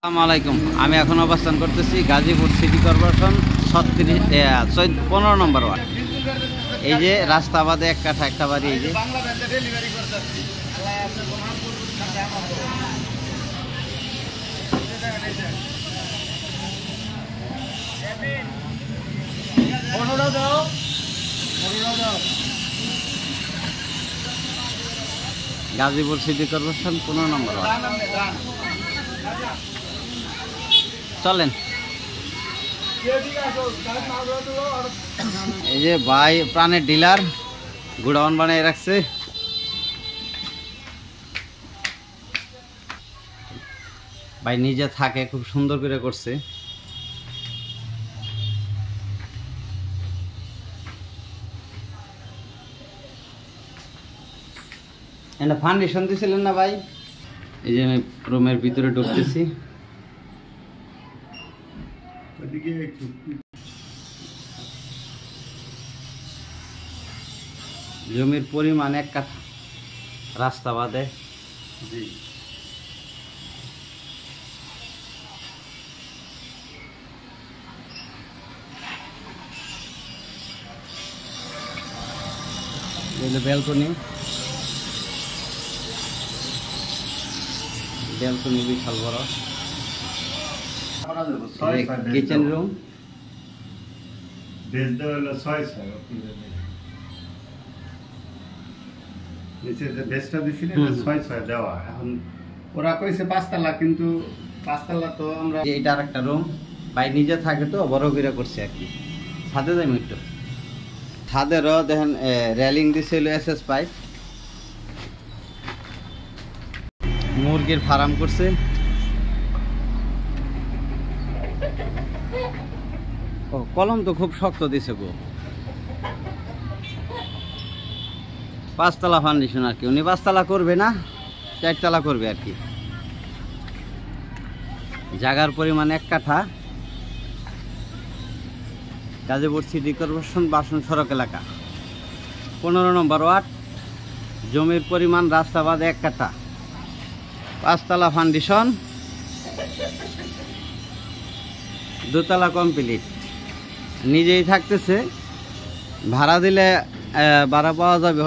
আসসালামু আলাইকুম। আমি এখন অবস্থান করতেছি গাজীপুর সিটি কর্পোরেশন 15 নম্বর ওয়ার্ড। এই যে রাস্তা বাদে এক কাঠা একটা বাড়ি। এই যে গাজীপুর সিটি কর্পোরেশন 15 নম্বর ওয়ার্ড। চলেন। এই যে ভাই প্রাণের ডিলার গুড়াউন বানিয়ে রাখছে। ভাই নিজে থাকে, খুব সুন্দর করে করছে। এটা ফাউন্ডেশন দিয়েছিলেন না ভাই? এই যে আমি রুমের ভিতরে ঢুকতেছি। জমির পরিমাণ এক কাঠা, রাস্তা বাদে। ব্যালকনি, ব্যালকনি বিশাল বড়। কিচেন রুম দেওয়া। এখন ওরা কইছে 5 তলা, কিন্তু 5 তলা তো আমরা। এটা আর একটা রুম। ভাই নিজে থাকে তো বড় করে করছে আর কি। ছাদে যাই একটু। ছাদেরও দেখেন রেলিং দিছিল এসএস পাইপ। মুরগির ফার্ম করছে। ও কলম তো খুব শক্ত দিছে গো। 5 তলা ফাউন্ডেশন আর কি। উনি 5 তলা করবে না, 4 তলা করবে আর কি। জায়গার পরিমাণ এক কাঠা। গাজীপুর সিটি কর্পোরেশন বাসন সড়ক এলাকা 15 নম্বর ওয়ার্ড। জমির পরিমাণ রাস্তা বাদে এক কাঠা, 5 তলা ফাউন্ডেশন, 2 তলা কমপ্লিট। নিজেই থাকতেছে। ভাড়া দিলে ভাড়া পাওয়া যাবে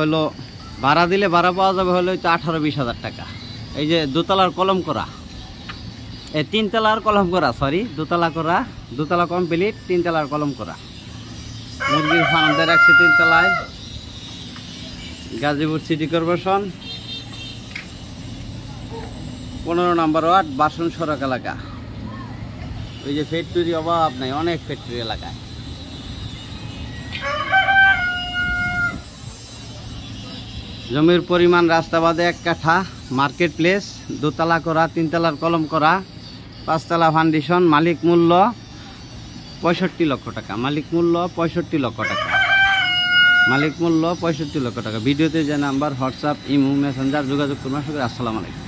হলো 18-20 হাজার টাকা। এই যে 2 তলার কলম করা, 3 তলার কলম করা, সরি 2 তলা করা, 2 তলা কমপ্লিট, 3 তলার কলম করা। মুরগির ফার্ম দিয়ে রাখছে 3 তলায়। গাজীপুর সিটি কর্পোরেশন 15 নম্বর ওয়ার্ড, বাসন সড়ক এলাকা। ওই যে ফ্যাক্টরি অভাব নাই, অনেক ফ্যাক্টরি এলাকায়। জমির পরিমাণ রাস্তা বাদে এক কাঠা, মার্কেট প্লেস, 2 তলা করা, 3 তলার কলম করা, 5 তলা ফাউন্ডেশন। মালিক মূল্য 65 লক্ষ টাকা। মালিক মূল্য 65 লক্ষ টাকা। মালিক মূল্য 65 লক্ষ টাকা। ভিডিওতে যে নাম্বার, হোয়াটসঅ্যাপ, ইমো, মেসেঞ্জার যোগাযোগ করবেন। আসসালামু আলাইকুম।